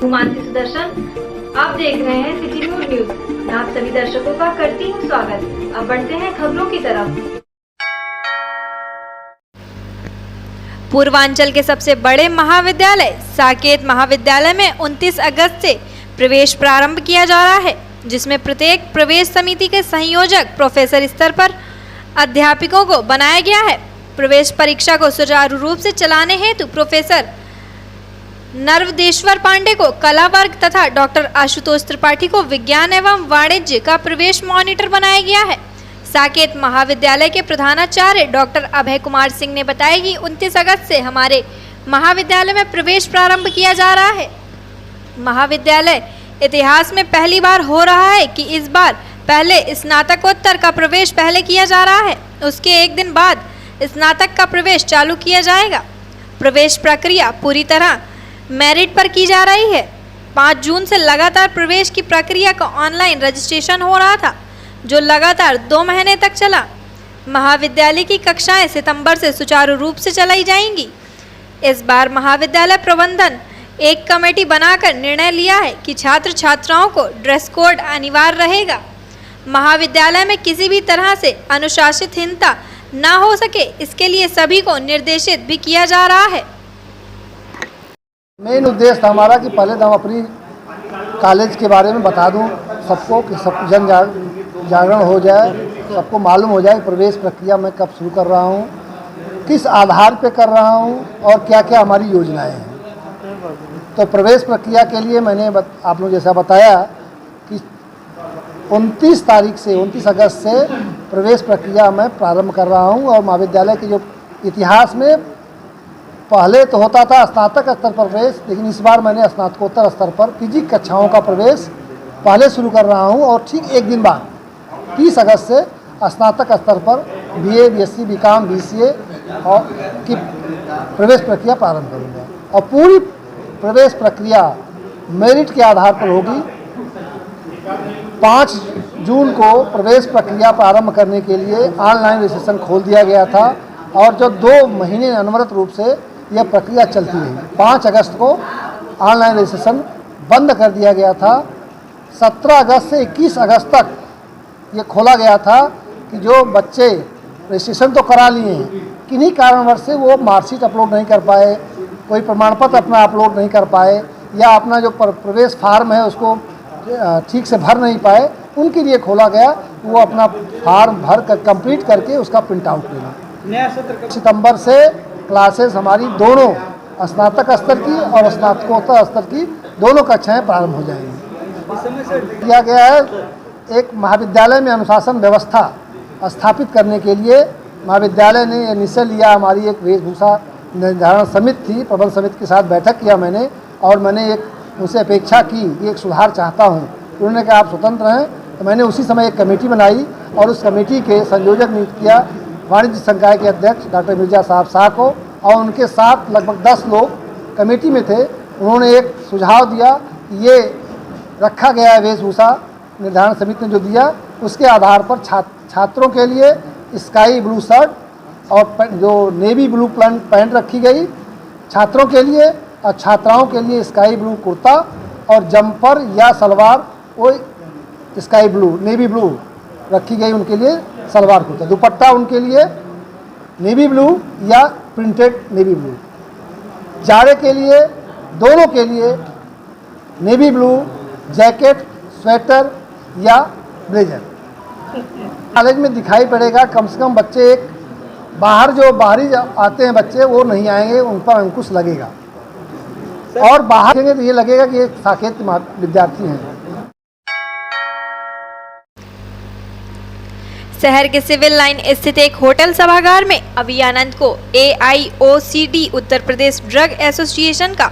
हूँ मानसी सुदर्शन। आप देख रहे हैं सिटी न्यूज। मैं आप सभी दर्शकों का करती हूँ स्वागत। अब बढ़ते हैं खबरों की तरफ। पूर्वांचल के सबसे बड़े महाविद्यालय साकेत महाविद्यालय में 29 अगस्त से प्रवेश प्रारंभ किया जा रहा है, जिसमें प्रत्येक प्रवेश समिति के संयोजक प्रोफेसर स्तर पर अध्यापकों को बनाया गया है। प्रवेश परीक्षा को सुचारू रूप से चलाने हेतु प्रोफेसर नर्वदेश्वर पांडे को कला वर्ग तथा डॉक्टर आशुतोष त्रिपाठी को विज्ञान एवं वाणिज्य का प्रवेश मॉनिटर बनाया गया है। साकेत महाविद्यालय के प्रधानाचार्य डॉक्टर अभय कुमार सिंह ने बताया कि 29 अगस्त से हमारे महाविद्यालय में प्रवेश प्रारंभ किया जा रहा है। महाविद्यालय इतिहास में पहली बार हो रहा है कि इस बार पहले स्नातकोत्तर का प्रवेश पहले किया जा रहा है, उसके एक दिन बाद स्नातक का प्रवेश चालू किया जाएगा। प्रवेश प्रक्रिया पूरी तरह मेरिट पर की जा रही है। 5 जून से लगातार प्रवेश की प्रक्रिया का ऑनलाइन रजिस्ट्रेशन हो रहा था, जो लगातार 2 महीने तक चला। महाविद्यालय की कक्षाएं सितंबर से सुचारू रूप से चलाई जाएंगी। इस बार महाविद्यालय प्रबंधन एक कमेटी बनाकर निर्णय लिया है कि छात्र छात्राओं को ड्रेस कोड अनिवार्य रहेगा। महाविद्यालय में किसी भी तरह से अनुशासितहीनता न हो सके, इसके लिए सभी को निर्देशित भी किया जा रहा है। मेन उद्देश्य हमारा कि पहले तो हम अपनी कॉलेज के बारे में बता दूं सबको कि सब जन जागरण हो जाए, सबको मालूम हो जाए प्रवेश प्रक्रिया मैं कब शुरू कर रहा हूं, किस आधार पे कर रहा हूं और क्या क्या हमारी योजनाएं हैं। तो प्रवेश प्रक्रिया के लिए मैंने आप लोग जैसा बताया कि 29 तारीख से 29 अगस्त से प्रवेश प्रक्रिया मैं प्रारंभ कर रहा हूं। और महाविद्यालय के जो इतिहास में पहले तो होता था स्नातक स्तर पर प्रवेश, लेकिन इस बार मैंने स्नातकोत्तर स्तर पर पीजी कक्षाओं का प्रवेश पहले शुरू कर रहा हूं और ठीक एक दिन बाद 30 अगस्त से स्नातक स्तर पर बीए, बीएससी, बीकॉम, बीसीए और की प्रवेश प्रक्रिया प्रारंभ करूंगा। और पूरी प्रवेश प्रक्रिया मेरिट के आधार पर होगी। 5 जून को प्रवेश प्रक्रिया प्रारंभ करने के लिए ऑनलाइन रजिस्ट्रेशन खोल दिया गया था और जो 2 महीने अनवरत रूप से यह प्रक्रिया चलती रही। 5 अगस्त को ऑनलाइन रजिस्ट्रेशन बंद कर दिया गया था। 17 अगस्त से 21 अगस्त तक ये खोला गया था कि जो बच्चे रजिस्ट्रेशन तो करा लिए हैं, किन्हीं कारणवश से वो मार्कशीट अपलोड नहीं कर पाए, कोई प्रमाण पत्र अपना अपलोड नहीं कर पाए या अपना जो प्रवेश फार्म है उसको ठीक से भर नहीं पाए, उनके लिए खोला गया। वो अपना फार्म भर कर कंप्लीट करके उसका प्रिंट आउट लेना। सितंबर से क्लासेस हमारी दोनों स्नातक स्तर की और स्नातकोत्तर स्तर की दोनों कक्षाएं प्रारंभ हो जाएंगी। किया गया है एक महाविद्यालय में अनुशासन व्यवस्था स्थापित करने के लिए महाविद्यालय ने यह निश्चय लिया। हमारी एक वेशभूषा निर्धारण समिति थी, प्रबंध समिति के साथ बैठक किया मैंने और मैंने एक उनसे अपेक्षा की एक सुधार चाहता हूँ। उन्होंने कहा आप स्वतंत्र हैं, तो मैंने उसी समय एक कमेटी बनाई और उस कमेटी के संयोजक नियुक्त किया वाणिज्य संकाय के अध्यक्ष डॉक्टर मिर्जा साहब शाह को, और उनके साथ लगभग 10 लोग कमेटी में थे। उन्होंने एक सुझाव दिया कि ये रखा गया है वेशभूषा निर्धारण समिति ने जो दिया, उसके आधार पर छात्रों के लिए स्काई ब्लू शर्ट और जो नेवी ब्लू पैंट रखी गई छात्रों के लिए, और छात्राओं के लिए स्काई ब्लू कुर्ता और जंपर या सलवार वो स्काई ब्लू नेवी ब्लू रखी गई उनके लिए सलवार कुर्ता। दुपट्टा उनके लिए नेवी ब्लू या प्रिंटेड नेवी ब्लू। जाड़े के लिए दोनों के लिए नेवी ब्लू जैकेट, स्वेटर या ब्लेजर। कॉलेज में दिखाई पड़ेगा कम से कम बच्चे एक बाहरी आते हैं बच्चे वो नहीं आएंगे, उन पर अंकुश लगेगा और बाहर आएंगे तो ये लगेगा कि ये साकेत के विद्यार्थी हैं। शहर के सिविल लाइन स्थित एक होटल सभागार में अभी आनंद को AIOCD Uttar Pradesh drug association का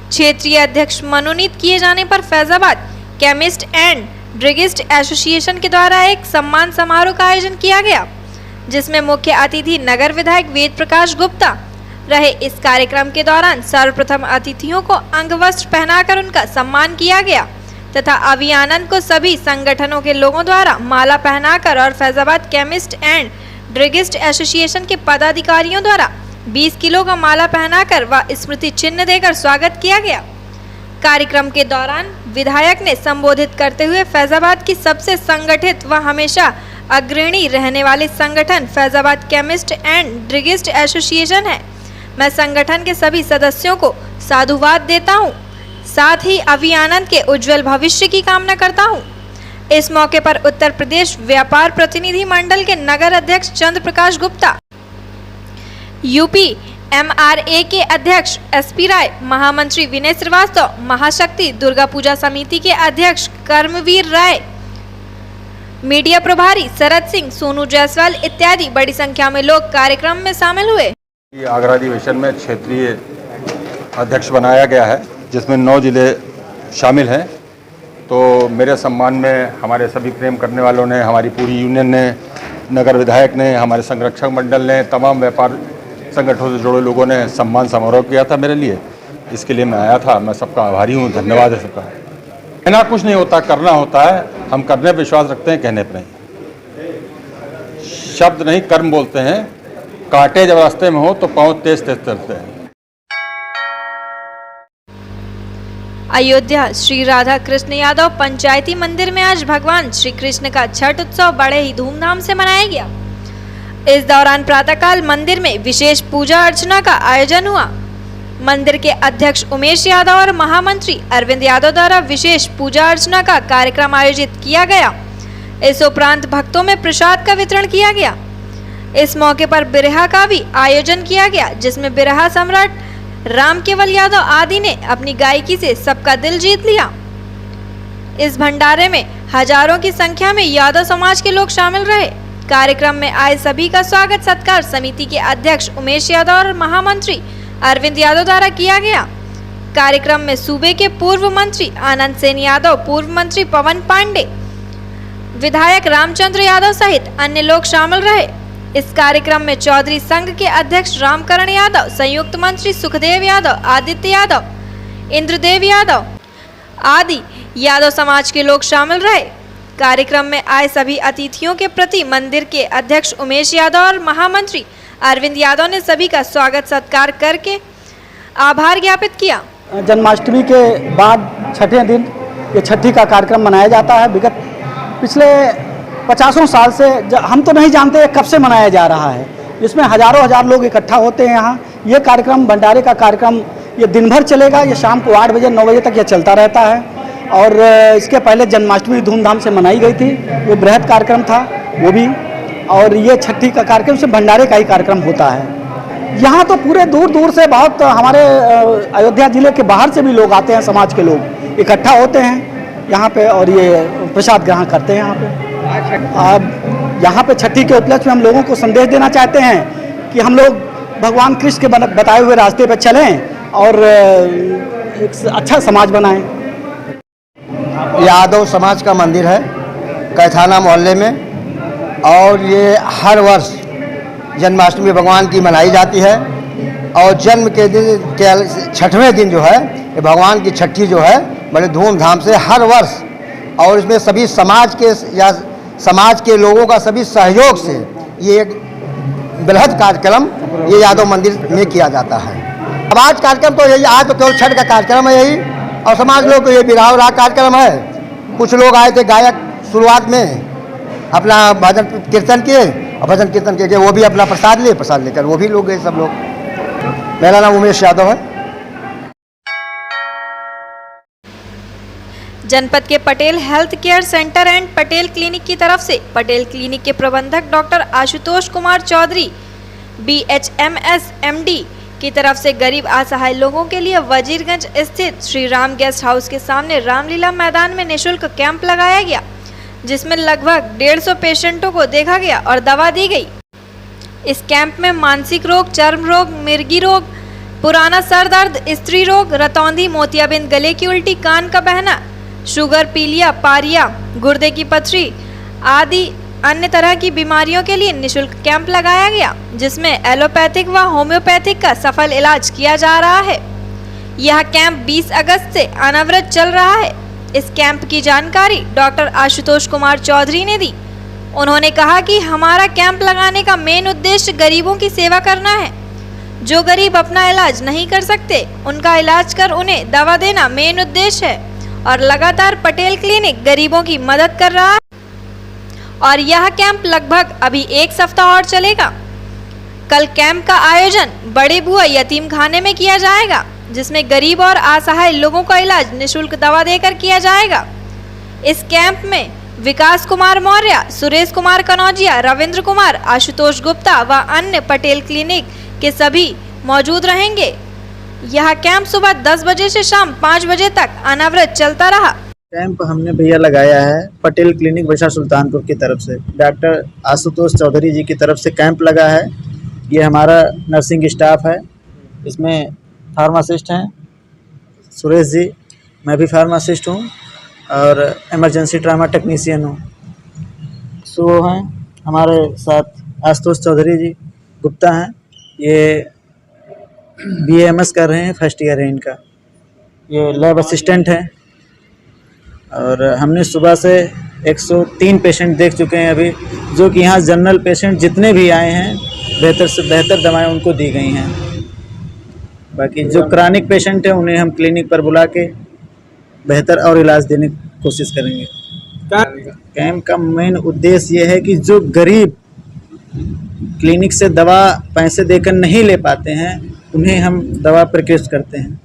क्षेत्रीय अध्यक्ष मनोनीत किए जाने पर Faizabad chemist and druggist association के द्वारा एक सम्मान समारोह का आयोजन किया गया, जिसमें मुख्य अतिथि नगर विधायक वेद प्रकाश गुप्ता रहे। इस कार्यक्रम के दौरान सर्वप्रथम अतिथियों को अंगवस्त्र पहनाकर उनका सम्मान किया गया तथा अभी आनंद को सभी संगठनों के लोगों द्वारा माला पहनाकर और Faizabad chemist and druggist association के पदाधिकारियों द्वारा 20 किलो का माला पहनाकर व स्मृति चिन्ह देकर स्वागत किया गया। कार्यक्रम के दौरान विधायक ने संबोधित करते हुए फैजाबाद की सबसे संगठित व हमेशा अग्रणी रहने वाले संगठन Faizabad chemist and druggist association है। मैं संगठन के सभी सदस्यों को साधुवाद देता हूं, साथ ही अभियानंद के उज्जवल भविष्य की कामना करता हूं। इस मौके पर उत्तर प्रदेश व्यापार प्रतिनिधि मंडल के नगर अध्यक्ष चंद्र प्रकाश गुप्ता, यूपी MRA के अध्यक्ष SP राय, महामंत्री विनय श्रीवास्तव, महाशक्ति दुर्गा पूजा समिति के अध्यक्ष कर्मवीर राय, मीडिया प्रभारी शरद सिंह, सोनू जायसवाल इत्यादि बड़ी संख्या में लोग कार्यक्रम में शामिल हुए। आगरा अधिवेशन में क्षेत्रीय अध्यक्ष बनाया गया है, जिसमें 9 जिले शामिल हैं। तो मेरे सम्मान में हमारे सभी प्रेम करने वालों ने, हमारी पूरी यूनियन ने, नगर विधायक ने, हमारे संरक्षक मंडल ने, तमाम व्यापार संगठनों से जुड़े लोगों ने सम्मान समारोह किया था मेरे लिए। इसके लिए मैं आया था। मैं सबका आभारी हूँ, धन्यवाद है सबका। कहना कुछ नहीं होता, करना होता है। हम करने पर विश्वास रखते हैं, कहने पर नहीं। शब्द नहीं, कर्म बोलते हैं। कांटे जब रास्ते में हो तो पांव तेज तेज चलते हैं। अयोध्या श्री राधा कृष्ण यादव पंचायती मंदिर में आज भगवान श्री कृष्ण का छठ उत्सव बड़े ही धूमधाम से मनाया गया। इस दौरान प्रातःकाल मंदिर में विशेष पूजा अर्चना का आयोजन हुआ। मंदिर के अध्यक्ष उमेश यादव और महामंत्री अरविंद यादव द्वारा विशेष पूजा अर्चना का कार्यक्रम आयोजित किया गया। इस उपरांत भक्तों में प्रसाद का वितरण किया गया। इस मौके पर बिरहा का भी आयोजन किया गया, जिसमें बिरहा सम्राट राम केवल यादव आदि ने अपनी गायकी से सबका दिल जीत लिया। इस भंडारे में हजारों की संख्या में यादव समाज के लोग शामिल रहे। कार्यक्रम में आए सभी का स्वागत सत्कार समिति के अध्यक्ष उमेश यादव और महामंत्री अरविंद यादव द्वारा किया गया। कार्यक्रम में सूबे के पूर्व मंत्री आनंद सेन यादव, पूर्व मंत्री पवन पांडे, विधायक रामचंद्र यादव सहित अन्य लोग शामिल रहे। इस कार्यक्रम में चौधरी संघ के अध्यक्ष रामकरण यादव, संयुक्त मंत्री सुखदेव यादव, आदित्य यादव, इंद्रदेव यादव आदि यादव समाज के लोग शामिल रहे। कार्यक्रम में आए सभी अतिथियों के प्रति मंदिर के अध्यक्ष उमेश यादव और महामंत्री अरविंद यादव ने सभी का स्वागत सत्कार करके आभार ज्ञापित किया। जन्माष्टमी के बाद छठे दिन ये छठी का कार्यक्रम मनाया जाता है। विगत पिछले 50 साल से हम तो नहीं जानते कब से मनाया जा रहा है। इसमें हजारों हजार लोग इकट्ठा होते हैं यहाँ। ये कार्यक्रम भंडारे का कार्यक्रम ये दिन भर चलेगा। ये शाम को 8 बजे 9 बजे तक ये चलता रहता है। और इसके पहले जन्माष्टमी धूमधाम से मनाई गई थी, वो बृहद कार्यक्रम था वो भी। और ये छठी का कार्यक्रम से भंडारे का ही कार्यक्रम होता है। यहाँ तो पूरे दूर दूर से बहुत हमारे अयोध्या जिले के बाहर से भी लोग आते हैं, समाज के लोग इकट्ठा होते हैं यहाँ पे और ये प्रसाद ग्रहण करते हैं यहाँ पे। अब यहाँ पे छठी के उपलक्ष्य में हम लोगों को संदेश देना चाहते हैं कि हम लोग भगवान कृष्ण के बताए हुए रास्ते पर चलें और एक अच्छा समाज बनाएं। यादव समाज का मंदिर है कैथाना मोहल्ले में, और ये हर वर्ष जन्माष्टमी भगवान की मनाई जाती है। और जन्म के दिन के 6वें दिन जो है ये भगवान की छठी जो है बड़े धूमधाम से हर वर्ष, और इसमें सभी समाज के या समाज के लोगों का सभी सहयोग से ये एक बृहद कार्यक्रम ये यादव मंदिर में किया जाता है। अब आज कार्यक्रम तो यही, आज तो केवल छठ का कार्यक्रम है यही, और समाज लोग को ये बिरहा राग कार्यक्रम है। कुछ लोग आए थे गायक, शुरुआत में अपना भजन कीर्तन किए और भजन कीर्तन के वो भी अपना प्रसाद लिए, प्रसाद लेकर वो भी लोग गए सब लोग। मेरा नाम उमेश यादव है। जनपद के Patel health care centre and Patel clinic की तरफ से पटेल क्लिनिक के प्रबंधक doctor Ashutosh Kumar Chaudhary BHMS MD की तरफ से गरीब असहाय लोगों के लिए वजीरगंज स्थित श्री राम गेस्ट हाउस के सामने रामलीला मैदान में निःशुल्क कैंप लगाया गया, जिसमें लगभग 150 पेशेंटों को देखा गया और दवा दी गई। इस कैंप में मानसिक रोग, चर्म रोग, मिर्गी रोग, पुराना सर दर्द, स्त्री रोग, रतौंधी, मोतियाबिंद, गले की उल्टी, कान का बहना, शुगर, पीलिया, पारिया, गुर्दे की पथरी आदि अन्य तरह की बीमारियों के लिए निःशुल्क कैंप लगाया गया, जिसमें एलोपैथिक व होम्योपैथिक का सफल इलाज किया जा रहा है। यह कैंप 20 अगस्त से अनवरत चल रहा है। इस कैंप की जानकारी डॉक्टर आशुतोष कुमार चौधरी ने दी। उन्होंने कहा कि हमारा कैंप लगाने का मेन उद्देश्य गरीबों की सेवा करना है। जो गरीब अपना इलाज नहीं कर सकते उनका इलाज कर उन्हें दवा देना मेन उद्देश्य है और लगातार पटेल क्लिनिक गरीबों की मदद कर रहा है और यह कैंप लगभग अभी 1 सप्ताह और चलेगा। कल कैंप का आयोजन बड़े बुआ यतीम खाने में किया जाएगा, जिसमें गरीब और असहाय लोगों का इलाज निःशुल्क दवा देकर किया जाएगा। इस कैंप में विकास कुमार मौर्य, सुरेश कुमार कनौजिया, रविंद्र कुमार, आशुतोष गुप्ता व अन्य पटेल क्लिनिक के सभी मौजूद रहेंगे। यह कैंप सुबह 10 बजे से शाम 5 बजे तक अनवरत चलता रहा। कैंप हमने भैया लगाया है पटेल क्लिनिक बशा सुल्तानपुर की तरफ से, डॉक्टर आशुतोष चौधरी जी की तरफ से कैंप लगा है। ये हमारा नर्सिंग स्टाफ है, इसमें फार्मासिस्ट हैं सुरेश जी, मैं भी फार्मासिस्ट हूँ और इमरजेंसी ट्रामा टेक्नीशियन हूँ। सो हैं हमारे साथ आशुतोष चौधरी जी गुप्ता हैं, ये BAMS कर रहे हैं, फर्स्ट ईयर है इनका, ये लैब असिस्टेंट हैं। और हमने सुबह से 103 पेशेंट देख चुके हैं अभी, जो कि यहाँ जनरल पेशेंट जितने भी आए हैं बेहतर से बेहतर दवाएं उनको दी गई हैं। बाकी जो क्रॉनिक पेशेंट हैं उन्हें हम क्लिनिक पर बुला के बेहतर और इलाज देने की कोशिश करेंगे। कैंप का मेन उद्देश्य ये है कि जो गरीब क्लिनिक से दवा पैसे देकर नहीं ले पाते हैं उन्हें हम दवा प्रिस्क्राइब करते हैं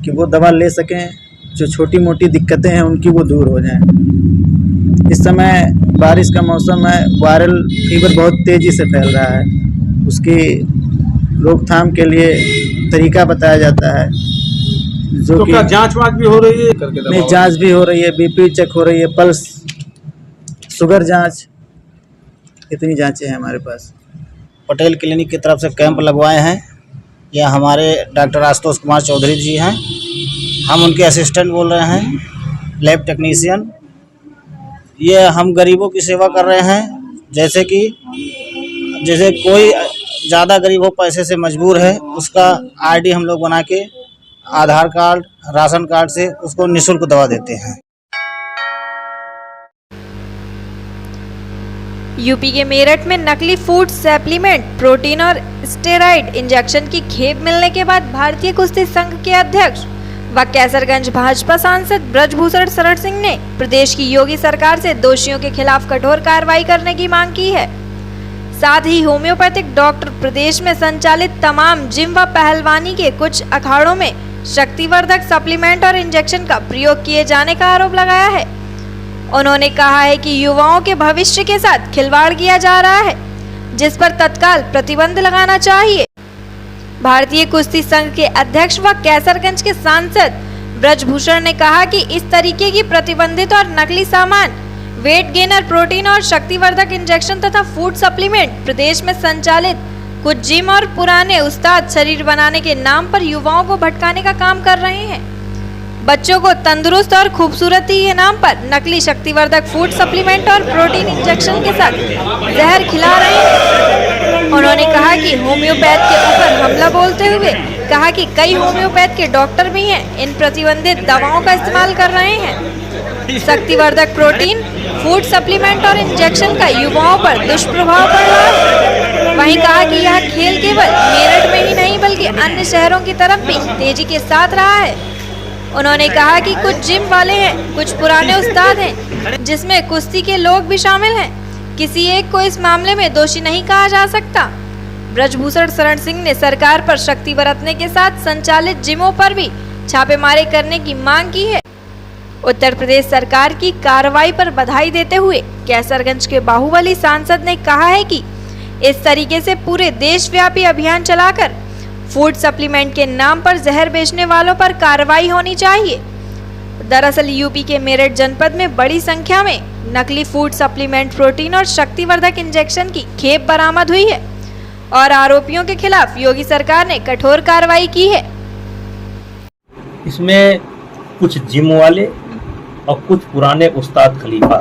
कि वो दवा ले सकें, जो छोटी मोटी दिक्कतें हैं उनकी वो दूर हो जाएं। इस समय बारिश का मौसम है, वायरल फीवर बहुत तेज़ी से फैल रहा है, उसकी रोकथाम के लिए तरीका बताया जाता है। जो तो कि जांच भी हो रही है करके नहीं, जांच भी हो रही है, BP चेक हो रही है, पल्स, शुगर जांच, इतनी जांचें हैं हमारे पास। पटेल क्लिनिक की तरफ से कैंप लगवाए हैं। यह हमारे डॉक्टर आशुतोष कुमार चौधरी जी हैं, हम उनके असिस्टेंट बोल रहे हैं, लैब टेक्नीशियन। ये हम गरीबों की सेवा कर रहे हैं, जैसे कोई ज़्यादा गरीब हो, पैसे से मजबूर है, उसका ID हम लोग बना के आधार कार्ड, राशन कार्ड से उसको निःशुल्क दवा देते हैं। यूपी के मेरठ में नकली फूड सप्लीमेंट, प्रोटीन और स्टेरॉइड इंजेक्शन की खेप मिलने के बाद भारतीय कुश्ती संघ के अध्यक्ष व कैसरगंज भाजपा सांसद ब्रजभूषण शरण सिंह ने प्रदेश की योगी सरकार से दोषियों के खिलाफ कठोर कार्रवाई करने की मांग की है। साथ ही होम्योपैथिक डॉक्टर प्रदेश में संचालित तमाम जिम व पहलवानी के कुछ अखाड़ों में शक्तिवर्धक सप्लीमेंट और इंजेक्शन का प्रयोग किए जाने का आरोप लगाया है। उन्होंने कहा है कि युवाओं के भविष्य के साथ खिलवाड़ किया जा रहा है, जिस पर तत्काल प्रतिबंध लगाना चाहिए। भारतीय कुश्ती संघ के अध्यक्ष व कैसरगंज के सांसद ब्रजभूषण ने कहा कि इस तरीके की प्रतिबंधित और नकली सामान, वेट गेनर, प्रोटीन और शक्तिवर्धक इंजेक्शन तथा फूड सप्लीमेंट प्रदेश में संचालित कुछ जिम और पुराने उस्ताद शरीर बनाने के नाम पर युवाओं को भटकाने का काम कर रहे हैं। बच्चों को तंदुरुस्त और खूबसूरती के नाम पर नकली शक्तिवर्धक फूड सप्लीमेंट और प्रोटीन इंजेक्शन के साथ जहर खिला रहे हैं। उन्होंने कहा कि होम्योपैथ के ऊपर हमला बोलते हुए कहा कि कई होम्योपैथ के डॉक्टर भी हैं, इन प्रतिबंधित दवाओं का इस्तेमाल कर रहे हैं। शक्तिवर्धक प्रोटीन, फूड सप्लीमेंट और इंजेक्शन का युवाओं पर दुष्प्रभाव पड़ रहा है। वहीं कहा कि यह खेल केवल मेरठ में ही नहीं बल्कि अन्य शहरों की तरफ भी तेजी के साथ रहा है। उन्होंने कहा कि कुछ जिम वाले हैं, कुछ पुराने उस्ताद हैं, जिसमें कुश्ती के लोग भी शामिल हैं। किसी एक को इस मामले में दोषी नहीं कहा जा सकता। ब्रजभूषण शरण सिंह ने सरकार पर शक्ति बरतने के साथ संचालित जिमों पर भी छापेमारी करने की मांग की है। उत्तर प्रदेश सरकार की कार्रवाई पर बधाई देते हुए कैसरगंज के बाहुबली सांसद ने कहा है कि इस तरीके से पूरे देशव्यापी अभियान चलाकर फूड सप्लीमेंट के नाम पर जहर बेचने वालों पर कार्रवाई होनी चाहिए। दरअसल यूपी के मेरठ जनपद में बड़ी संख्या में नकली फूड सप्लीमेंट, प्रोटीन और शक्तिवर्धक इंजेक्शन की खेप बरामद हुई है और आरोपियों के खिलाफ योगी सरकार ने कठोर कार्रवाई की है। इसमें कुछ जिम वाले और कुछ पुराने उस्ताद खलीफा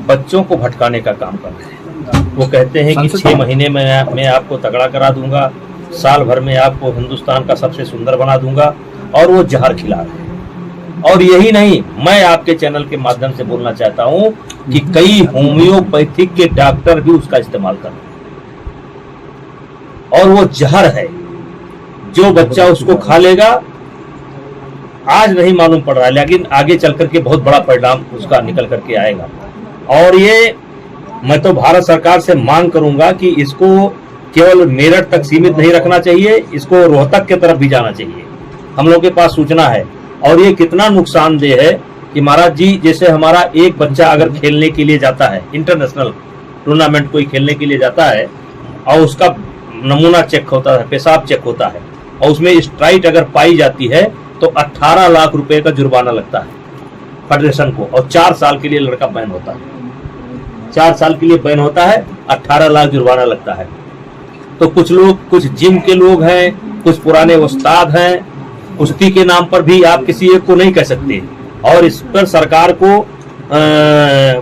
बच्चों को भटकाने का काम कर रहे हैं। वो कहते हैं कि 6 महीने में मैं आपको तगड़ा करा दूंगा, साल भर में आपको हिंदुस्तान का सबसे सुंदर बना दूंगा, और वो जहर खिला रहे हैं। और यही नहीं, मैं आपके चैनल के माध्यम से बोलना चाहता हूं कि कई होम्योपैथिक के डॉक्टर भी उसका इस्तेमाल कर रहे हैं। और वो जहर है। जो बच्चा उसको खा लेगा आज नहीं मालूम पड़ रहा है, लेकिन आगे चल करके बहुत बड़ा परिणाम उसका निकल करके आएगा। और ये मैं तो भारत सरकार से मांग करूंगा कि इसको केवल मेरठ तक सीमित नहीं रखना चाहिए, इसको रोहतक के तरफ भी जाना चाहिए। हम लोग के पास सूचना है। और ये कितना नुकसानदेह है कि महाराज जी, जैसे हमारा एक बच्चा अगर खेलने के लिए जाता है, इंटरनेशनल टूर्नामेंट कोई खेलने के लिए जाता है और उसका नमूना चेक होता है, पेशाब चेक होता है और उसमें स्ट्राइट अगर पाई जाती है तो 18 लाख रुपए का जुर्माना लगता है फेडरेशन को, और 4 साल के लिए लड़का बैन होता है। 4 साल के लिए बैन होता है, 18 लाख जुर्माना लगता है। तो कुछ लोग, कुछ जिम के लोग हैं, कुछ पुराने उस्ताद हैं, कुश्ती के नाम पर भी आप किसी एक को नहीं कह सकते। और इस पर सरकार को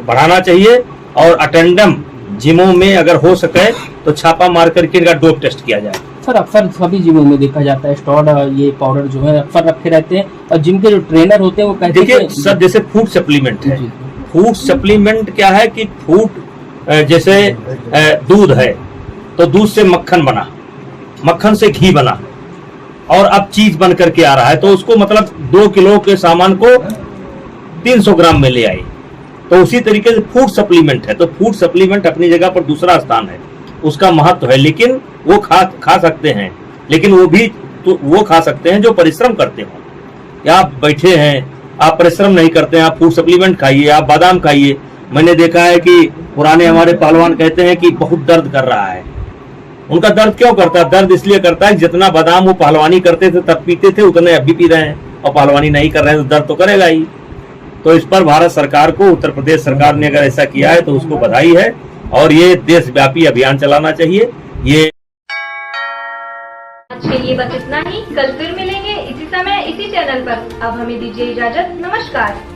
बढ़ाना चाहिए और अटेंडम जिमों में अगर हो सके तो छापा मार करके इनका डोप टेस्ट किया जाए। सर अक्सर सभी जिमों में देखा जाता है स्टॉड ये पाउडर जो है अक्सर रखे रहते हैं, और जिम के जो ट्रेनर होते हैं वो कहते हैं देखिए सर, जैसे फूड सप्लीमेंट है, फूड सप्लीमेंट क्या है कि फूड जैसे दूध है तो दूध से मक्खन बना, मक्खन से घी बना, और अब चीज बन करके आ रहा है, तो उसको मतलब 2 किलो के सामान को 300 ग्राम में ले आए। तो उसी तरीके से फूड सप्लीमेंट है, तो फूड सप्लीमेंट अपनी जगह पर दूसरा स्थान है, उसका महत्व है, लेकिन वो खा सकते हैं, लेकिन वो भी तो वो खा सकते हैं जो परिश्रम करते हो। या आप बैठे हैं, आप परिश्रम नहीं करते हैं, आप फूड सप्लीमेंट खाइए, आप बादाम खाइए। मैंने देखा है कि पुराने हमारे पहलवान कहते हैं कि बहुत दर्द कर रहा है। उनका दर्द क्यों करता है? दर्द इसलिए करता है जितना बादाम वो पहलवानी करते थे तब पीते थे, उतने अभी पी रहे हैं, और पहलवानी नहीं कर रहे हैं तो दर्द तो करेगा ही। तो इस पर भारत सरकार को, उत्तर प्रदेश सरकार ने अगर ऐसा किया है तो उसको बधाई है, और ये देशव्यापी अभियान चलाना चाहिए। ये आज के लिए बस इतना ही। कल फिर मिलेंगे इसी समय इसी चैनल पर। अब हमें दीजिए इजाजत। नमस्कार।